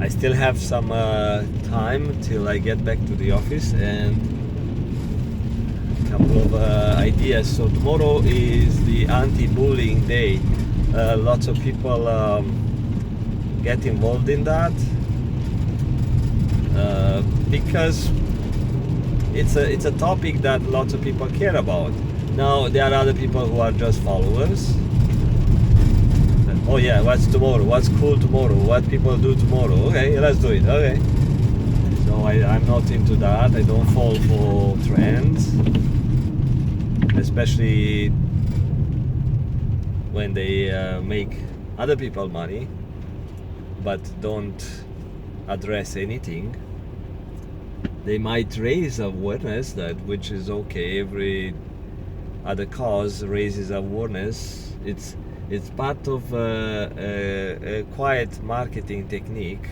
I still have some time till I get back to the office, and a couple of ideas. So tomorrow is the anti-bullying day. Lots of people get involved in that because it's a topic that lots of people care about. Now there are other people who are just followers. Oh yeah, what's tomorrow? What's cool tomorrow? What people do tomorrow? Okay, let's do it. Okay. So I'm not into that. I don't fall for trends, especially when they make other people money, but don't address anything. They might raise awareness, that which is okay. Every other cause raises awareness. It's part of a quiet marketing technique.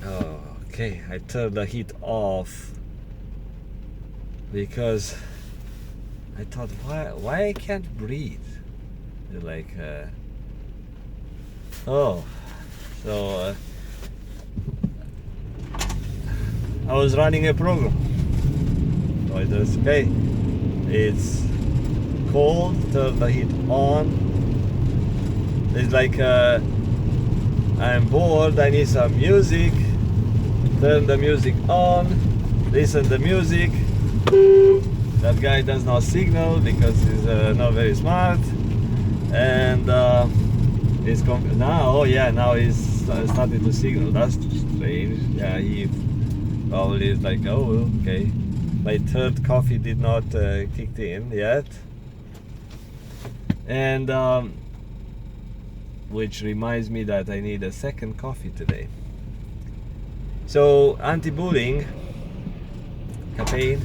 Oh, okay, I turned the heat off because I thought, why I can't breathe? Like, oh, so I was running a program. So it was okay. It's cold, turn the heat on. It's like I'm bored, I need some music. Turn the music on, listen to the music. That guy does not signal because he's not very smart. And he's now, oh yeah, now he's starting to signal. That's strange. Yeah, he probably is like, oh, okay. My third coffee did not kick in yet, and which reminds me that I need a second coffee today. So anti-bullying campaign,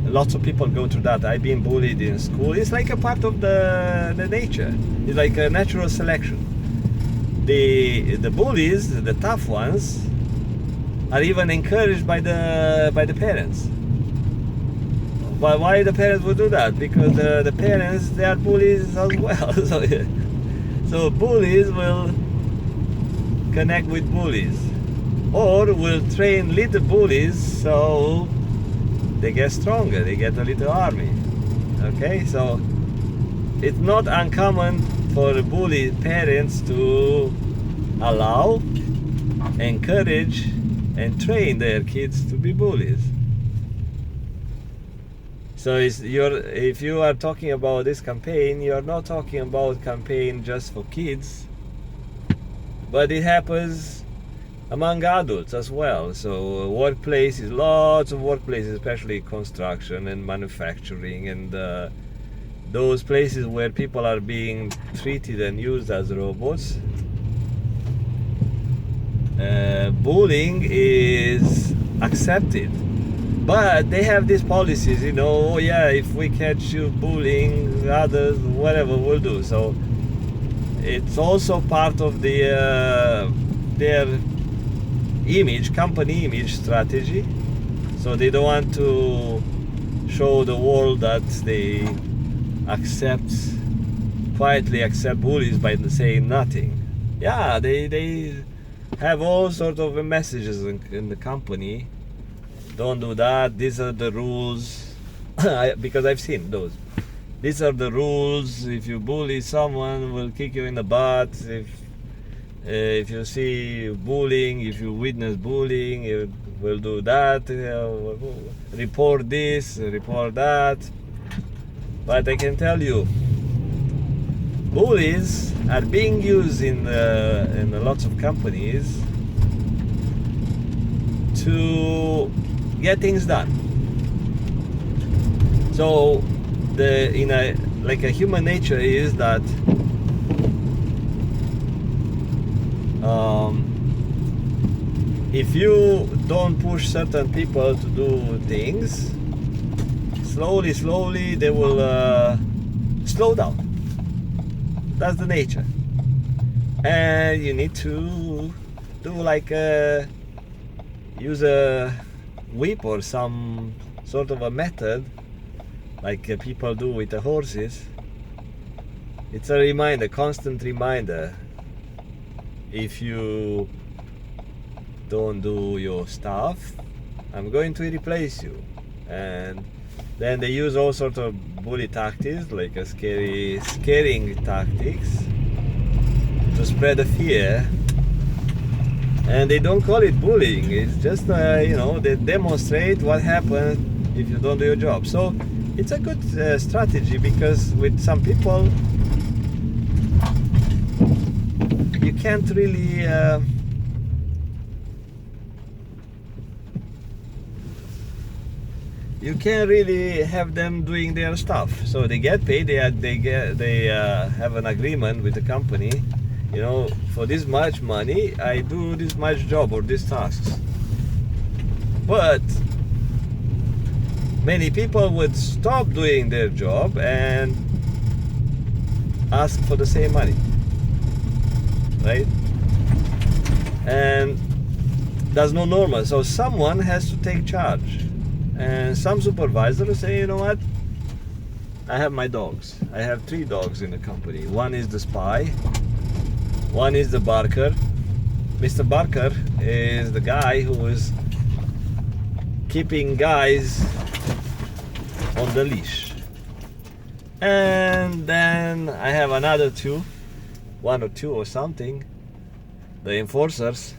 lots of people go through that. I've been bullied in school. It's like a part of the nature. It's like a natural selection. The bullies, the tough ones, are even encouraged by the parents. But why the parents would do that? Because the parents, they are bullies as well. So bullies will connect with bullies, or will train little bullies so they get stronger. They get a little army. Okay, so it's not uncommon for bully parents to allow, encourage, and train their kids to be bullies. So if you are talking about this campaign, you're not talking about campaign just for kids, but it happens among adults as well. So workplaces, lots of workplaces, especially construction and manufacturing, and those places where people are being treated and used as robots. Bullying is accepted. But they have these policies, oh yeah, if we catch you bullying others, whatever we'll do. So it's also part of their image, company image strategy. So they don't want to show the world that they quietly accept bullies by saying nothing. Yeah, they have all sorts of messages in the company. Don't do that. These are the rules. Because I've seen those. These are the rules. If you bully someone, we'll kick you in the butt. If you see bullying, if you witness bullying, you will do that. Report this, report that. But I can tell you, bullies are being used in lots of companies to get things done. So a human nature is that if you don't push certain people to do things, slowly they will slow down. That's the nature. And you need to do use a whip or some sort of a method like people do with the horses It's a reminder, constant reminder. If you don't do your stuff, I'm going to replace you. And then they use all sorts of bully tactics, like a scaring tactics, to spread the fear. And they don't call it bullying. It's just they demonstrate what happens if you don't do your job. So it's a good strategy, because with some people you can't really have them doing their stuff. So they get paid. They have an agreement with the company. For this much money, I do this much job or these tasks. But many people would stop doing their job and ask for the same money, right? And that's not normal. So someone has to take charge. And some supervisors say, you know what? I have my dogs. I have 3 dogs in the company. One is the spy. One is the barker. Mr. Barker is the guy who is keeping guys on the leash. And then I have another 2, 1 or 2 or something, the enforcers.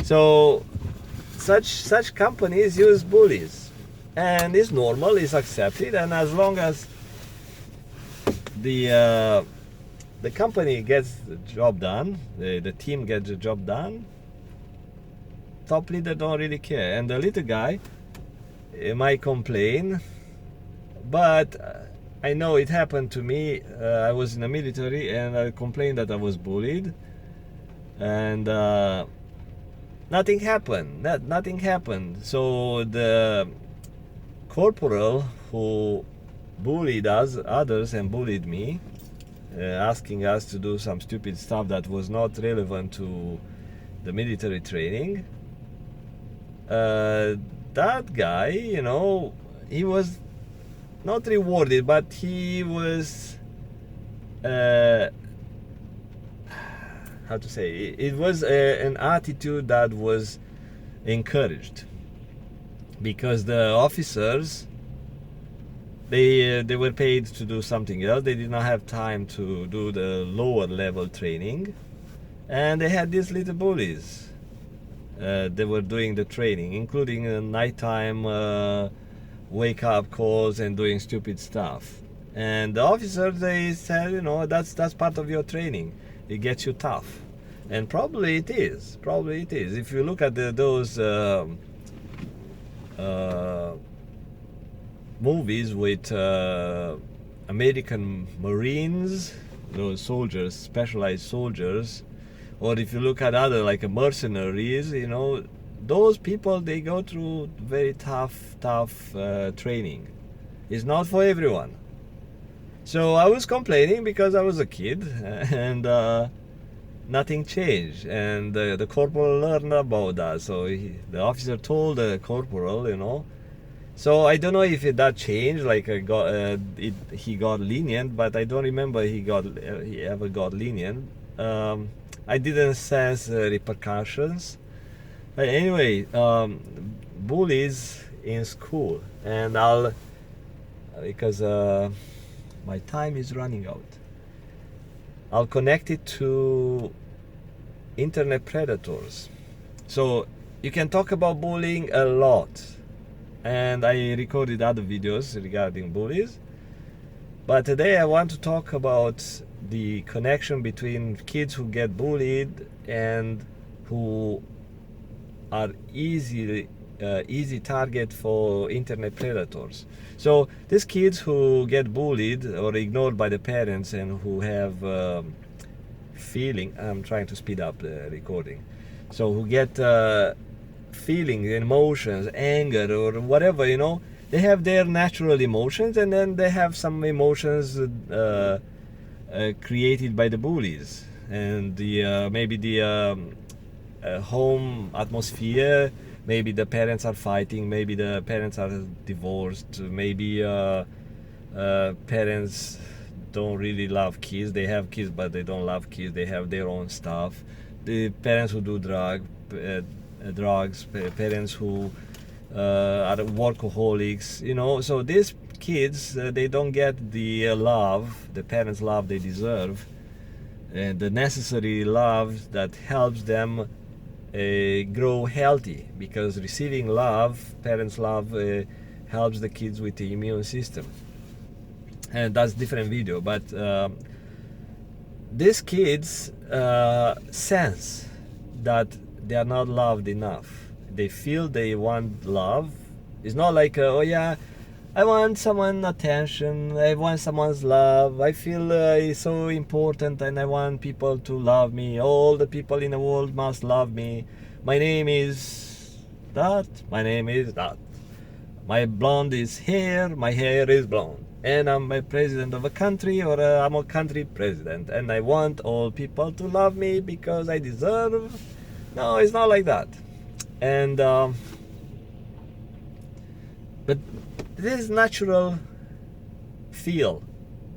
So such companies use bullies, and it's normal, it's accepted, and as long as the company gets the job done, the team gets the job done, top leader don't really care. And the little guy might complain, but I know it happened to me. I was in the military and I complained that I was bullied, and nothing happened. Nothing happened. So the corporal who bullied others and bullied me, asking us to do some stupid stuff that was not relevant to the military training, that guy, he was not rewarded, but he was how to say, it was an attitude that was encouraged, because the officers, they were paid to do something else. They did not have time to do the lower level training, and they had these little bullies. They were doing the training, including nighttime wake up calls and doing stupid stuff. And the officers, they said, that's part of your training. It gets you tough. And probably it is. If you look at those movies with American Marines, those soldiers, specialized soldiers, or if you look at other like mercenaries, those people, they go through very tough training. It's not for everyone. So I was complaining because I was a kid, and nothing changed. And the corporal learned about that. So the officer told the corporal, So I don't know if that changed, like he got lenient, but I don't remember he ever got lenient. I didn't sense repercussions. But anyway, bullies in school, and because my time is running out, I'll connect it to internet predators. So you can talk about bullying a lot, and I recorded other videos regarding bullies, but today I want to talk about the connection between kids who get bullied and who are easy target for internet predators. So these kids who get bullied or ignored by the parents, and who have feeling, I'm trying to speed up the recording, so who get feelings, emotions, anger or whatever, they have their natural emotions, and then they have some emotions created by the bullies, and maybe the home atmosphere. Maybe the parents are fighting, maybe the parents are divorced, maybe parents don't really love kids. They have kids, but they don't love kids. They have their own stuff. The parents who do drugs, parents who are workaholics, so these kids, they don't get the love, the parents' love they deserve, and the necessary love that helps them grow healthy, because receiving love, parents' love, helps the kids with the immune system. And that's different video, but these kids sense that they are not loved enough. They feel they want love. It's not like, oh yeah, I want someone's attention, I want someone's love, I feel it's so important and I want people to love me. All the people in the world must love me. My name is that, my name is that. My blonde is hair, my hair is blonde. And I'm a president of a country, or I'm a country president. And I want all people to love me because I deserve. No, it's not like that. And but this natural feel,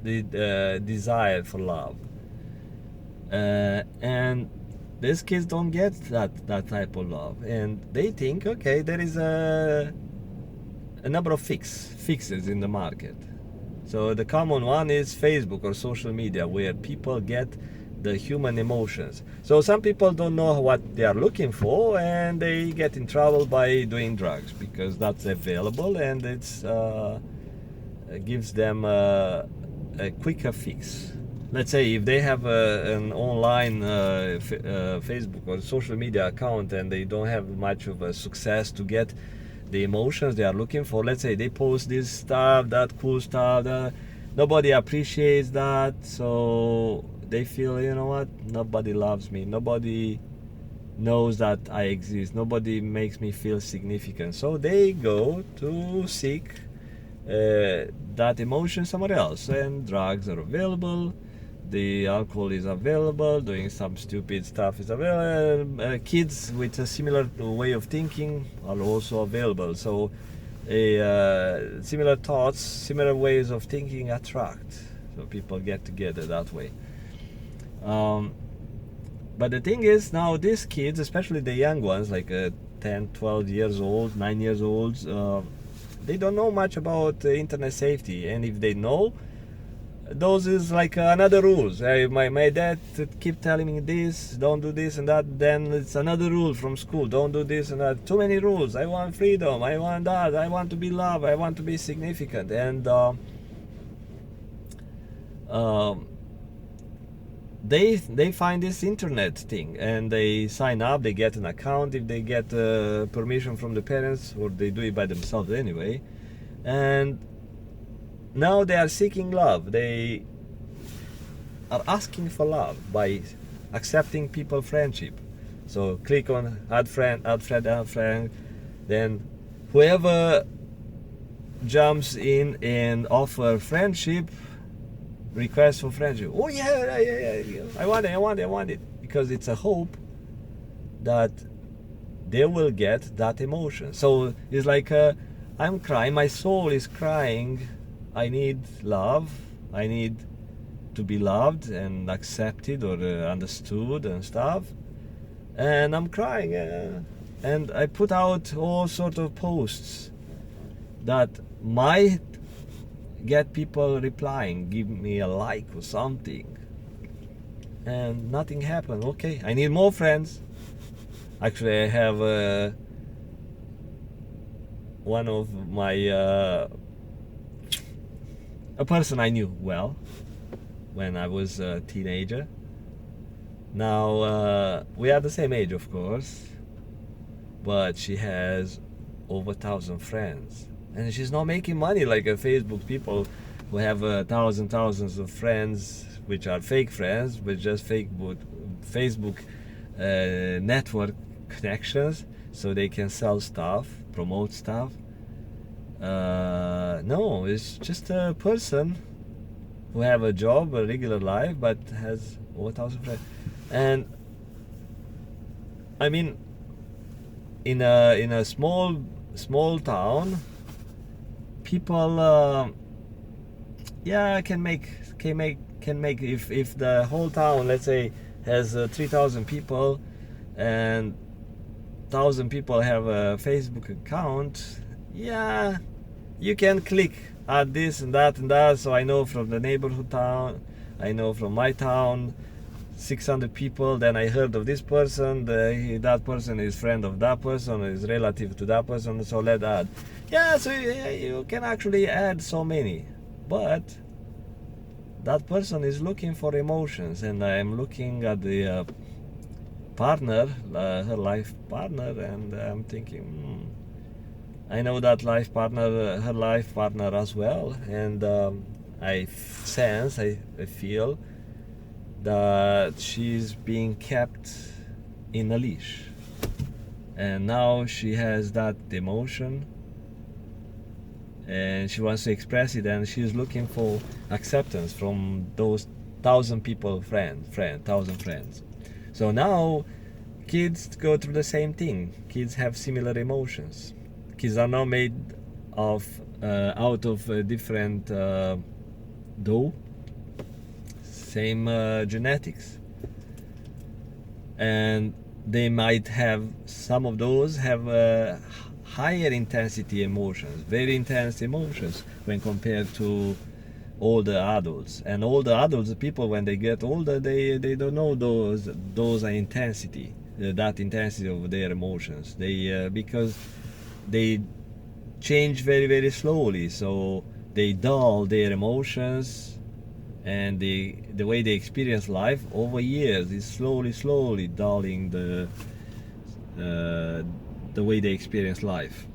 the desire for love, and these kids don't get that type of love, and they think, okay, there is a number of fixes in the market. So the common one is Facebook or social media, where people get the human emotions. So some people don't know what they are looking for, and they get in trouble by doing drugs, because that's available, and it gives them a quicker fix. Let's say if they have an online Facebook or social media account, and they don't have much of a success to get the emotions they are looking for. Let's say they post this stuff, that cool stuff, nobody appreciates that, so they feel, you know what, nobody loves me, nobody knows that I exist, nobody makes me feel significant, so they go to seek that emotion somewhere else, and drugs are available, the alcohol is available, doing some stupid stuff is available, kids with a similar way of thinking are also available. So similar thoughts, similar ways of thinking attract, so people get together that way. But the thing is, now these kids, especially the young ones, like 10, 12 years old, 9 years old, they don't know much about internet safety, and if they know, those is like another rules. My dad keep telling me this, don't do this and that, then it's another rule from school, don't do this and that. Too many rules. I want freedom, I want that, I want to be loved, I want to be significant. And they find this internet thing, and they sign up, they get an account if they get permission from the parents, or they do it by themselves anyway, and now they are seeking love. They are asking for love by accepting people friendship. So click on add friend, then whoever jumps in and offer friendship, request for friendship. Oh yeah, I want it, because it's a hope that they will get that emotion. So it's like I'm crying, my soul is crying, I need love, I need to be loved and accepted or understood and stuff, and I'm crying, and I put out all sort of posts that might get people replying, give me a like or something, and nothing happened. Okay, I need more friends. Actually, I have one of my a person I knew well when I was a teenager. Now we are the same age, of course, but she has over 1,000 friends, and she's not making money like Facebook people who have thousands of friends, which are fake friends, but just Facebook network connections, so they can sell stuff, promote stuff. No, it's just a person who have a job, a regular life, but has over 1,000 friends. And I mean, in a small town, people yeah, can make if the whole town, let's say, has 3,000 people, and 1,000 people have a Facebook account. Yeah, you can click at this and that and that. So I know from the neighborhood town, I know from my town, 600 people. Then I heard of this person. That person is friend of that person, is relative to that person. So let add. Yeah, so you can actually add so many, but that person is looking for emotions, and I am looking at the partner, her life partner, and I'm thinking, I know that life partner, her life partner as well, and I sense, I feel that she's being kept in a leash, and now she has that emotion, and she wants to express it, and she's looking for acceptance from those 1,000 people, 1,000 friends. So now kids go through the same thing. Kids have similar emotions. Kids are now made of out of different dough, same genetics, and they might have, some of those have higher intensity emotions, very intense emotions when compared to older adults. And older adults, the people, when they get older, they don't know those are intensity, that intensity of their emotions. They because they change very, very slowly, so they dull their emotions, and the way they experience life over years is slowly dulling the way they experience life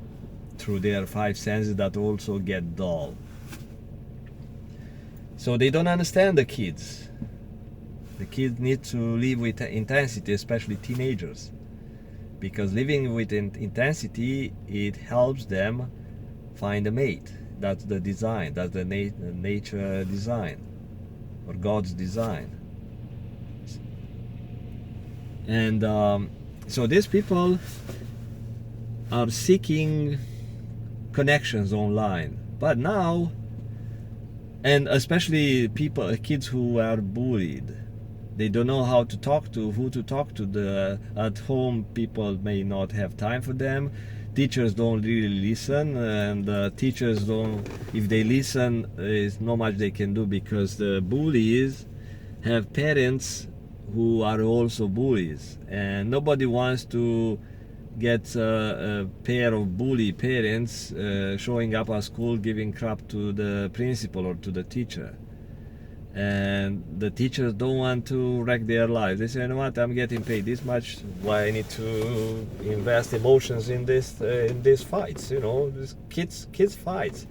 through their five senses that also get dull. So they don't understand the kids. The kids need to live with intensity, especially teenagers, because living with intensity, it helps them find a mate. That's the design. That's the nature design, or God's design. And so these people are seeking connections online, but now, and especially kids who are bullied, they don't know how to talk to, who to talk to. At home, people may not have time for them. Teachers don't really listen, and teachers don't, if they listen, there's not much they can do, because the bullies have parents who are also bullies, and nobody wants to get a pair of bully parents showing up at school giving crap to the principal or to the teacher. And the teachers don't want to wreck their lives. They say, you know what, I'm getting paid this much, why I need to invest emotions in these fights, these kids fights.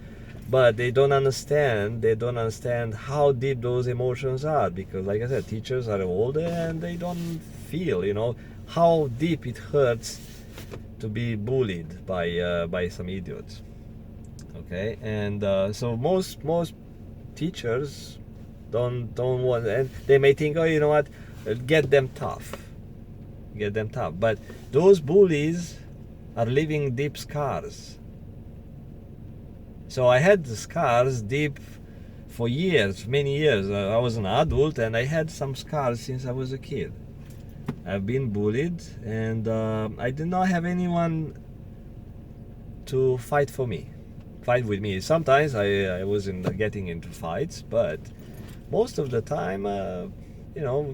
But they don't understand how deep those emotions are, because, like I said, teachers are older and they don't feel how deep it hurts to be bullied by some idiots. Okay, and so most teachers don't want, and they may think, oh, you know what, get them tough. But those bullies are leaving deep scars. So I had the scars deep for years, many years. I was an adult and I had some scars since I was a kid. I've been bullied, and I did not have anyone to fight with me. Sometimes I was getting into fights, but most of the time,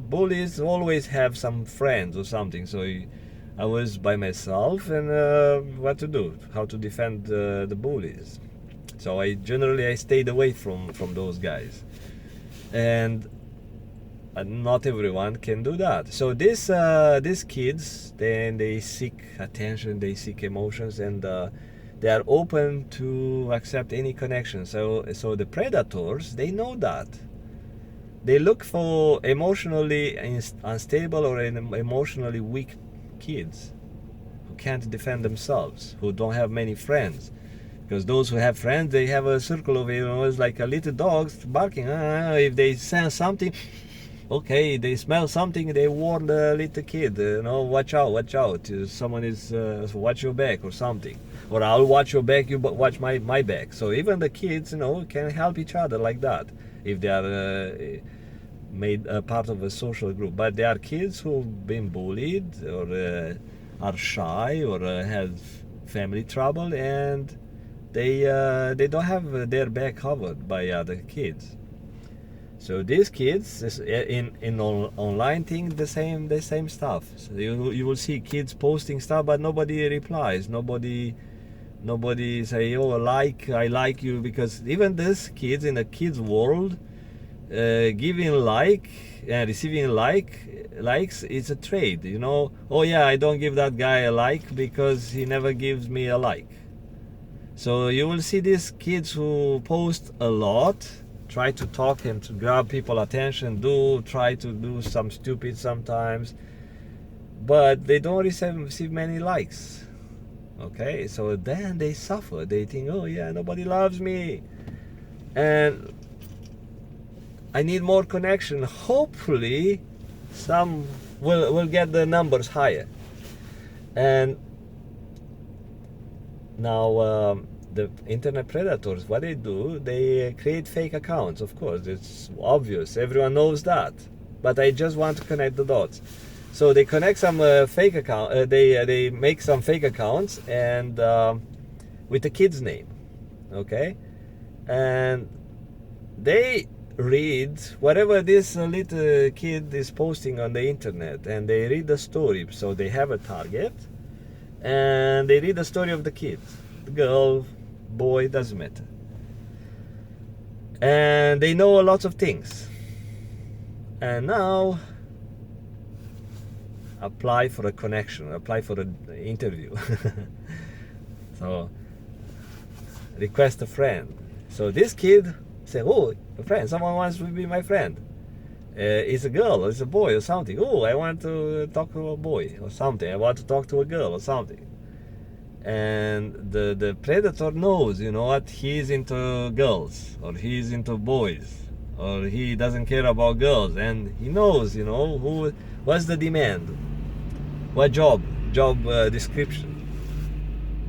bullies always have some friends or something. So I was by myself, and what to do, how to defend the bullies. So I generally stayed away from those guys, and not everyone can do that. So these kids, then they seek attention, they seek emotions, and they are open to accept any connection. So the predators, they know that. They look for emotionally unstable or emotionally weak kids who can't defend themselves, who don't have many friends. Because those who have friends, they have a circle of, it's like a little dogs barking. If they sense something, Okay, they smell something, they warn the little kid, watch out, watch out. Someone is, watch your back or something. Or I'll watch your back, you watch my back. So even the kids, can help each other like that if they are made a part of a social group. But there are kids who've been bullied or are shy or have family trouble, and they don't have their back covered by other kids. So these kids in online thing the same stuff. So you will see kids posting stuff, but nobody replies. Nobody say, oh, I like you, because even these kids in the kids world, giving like and receiving likes is a trade. Oh yeah, I don't give that guy a like because he never gives me a like. So you will see these kids who post a lot, try to talk and to grab people attention, try to do some stupid sometimes, but they don't receive many likes. Okay, so then they suffer. They think, oh yeah, nobody loves me, and I need more connection. Hopefully some will get the numbers higher. And now the internet predators, what they do, they create fake accounts. Of course, it's obvious, everyone knows that, but I just want to connect the dots. So they connect some fake account, they make some fake accounts, and with the kid's name, okay, and they read whatever this little kid is posting on the internet, and they read the story. So they have a target, and they read the story of the kid, the girl, boy, doesn't matter, and they know a lot of things. And now apply for a connection, apply for an interview. So request a friend. So this kid say, oh, a friend, someone wants to be my friend. It's a girl, it's a boy or something. Oh, I want to talk to a boy or something. I want to talk to a girl or something. And the predator knows, what, he's into girls, or he's into boys, or he doesn't care about girls, and he knows, what's the demand, what job description.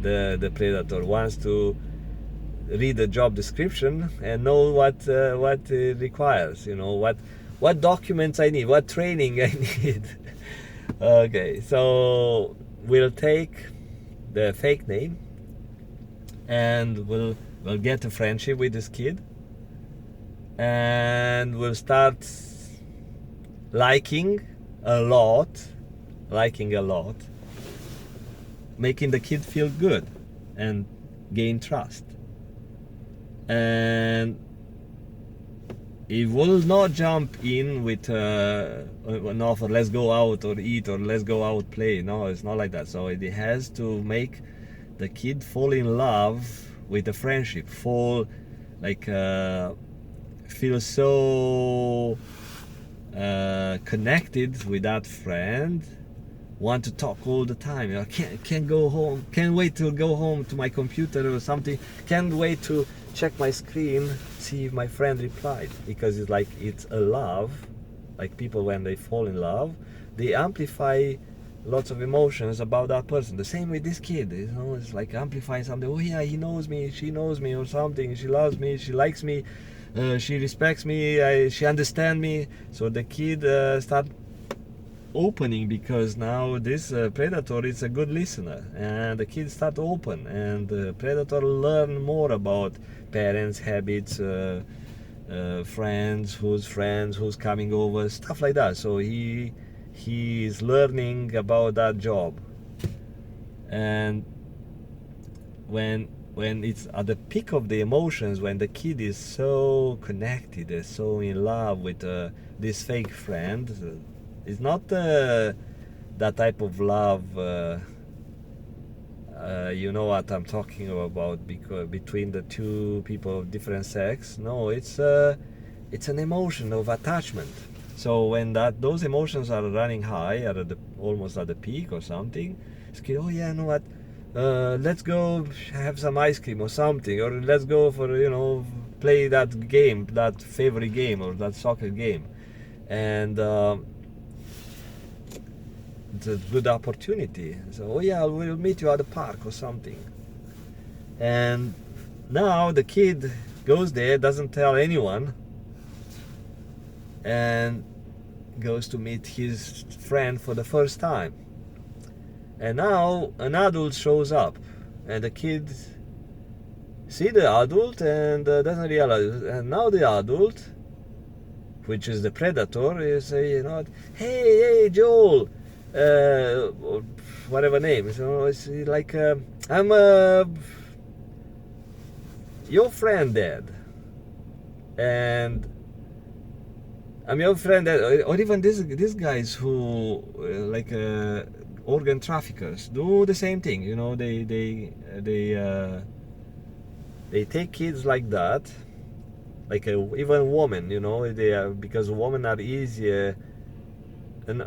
The predator wants to read the job description and know what it requires, what documents I need, what training I need. Okay, so we'll take the fake name, and we'll get a friendship with this kid, and we'll start liking a lot, making the kid feel good and gain trust. And it will not jump in with an offer, let's go out or eat, or let's go out play. No, it's not like that. So it has to make the kid fall in love with the friendship, feel so connected with that friend, want to talk all the time. Can't go home, can't wait to go home to my computer or something, can't wait to check my screen, see if my friend replied, because it's a love. Like people, when they fall in love, they amplify lots of emotions about that person. The same with this kid, it's like amplifying something. Oh yeah, he knows me, she knows me, or something. She loves me, she likes me, she respects me, she understands me. So the kid start opening, because now this predator is a good listener, and the kids start open, and the predator learn more about parents, habits, friends who's coming over, stuff like that. So he is learning about that job. And when it's at the peak of the emotions, when the kid is so connected, is so in love with this fake friend, it's not that type of love, you know what I'm talking about, because between the two people of different sex. No, it's an emotion of attachment. So when those emotions are running high, almost at the peak or something, it's like, oh yeah, you know what, let's go have some ice cream or something, or let's go for play that game, that favorite game, or that soccer game. and it's a good opportunity. So, oh yeah, we'll meet you at the park or something. And now the kid goes there, doesn't tell anyone, and goes to meet his friend for the first time. And now an adult shows up, and the kid see the adult and doesn't realize. And now the adult, which is the predator, is saying, hey Joel, or whatever name. So it's like, I'm your friend, Dad, and I'm your friend, Dad. Or even these guys who like organ traffickers do the same thing. They take kids like that, like even women. They are, because women are easier, and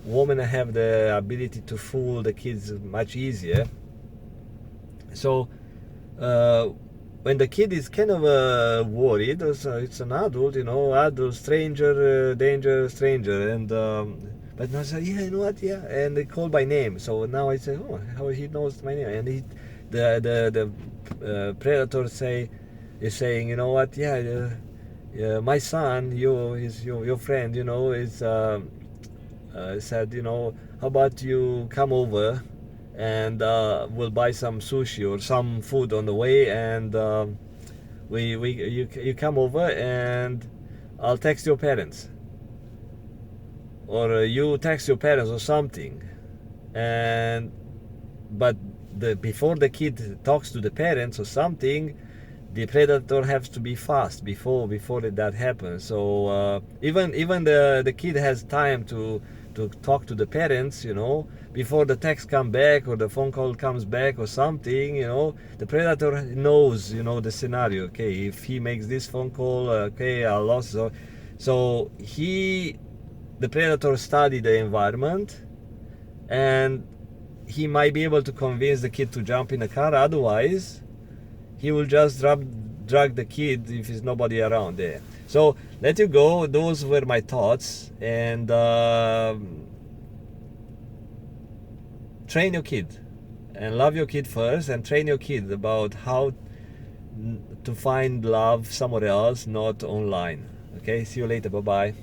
women have the ability to fool the kids much easier. So when the kid is kind of worried, it's an adult, adult, stranger, danger, stranger, and but now I say, yeah, you know what, yeah, and they call by name. So now I say, oh, how he knows my name, and the predator is saying, you know what, yeah, my son, your friend, is said, how about you come over and we'll buy some sushi or some food on the way, and you come over and I'll text your parents, or you text your parents or something, and but before the kid talks to the parents or something, the predator has to be fast before that happens. So even the kid has time to talk to the parents, before the text come back or the phone call comes back or something. The predator knows, the scenario. Okay, if he makes this phone call, okay, I lost. So the predator study the environment, and he might be able to convince the kid to jump in the car. Otherwise, he will just drag the kid if there's nobody around there. So let you go. Those were my thoughts. And train your kid, and love your kid first, and train your kid about how to find love somewhere else, not online. Okay, see you later. Bye bye.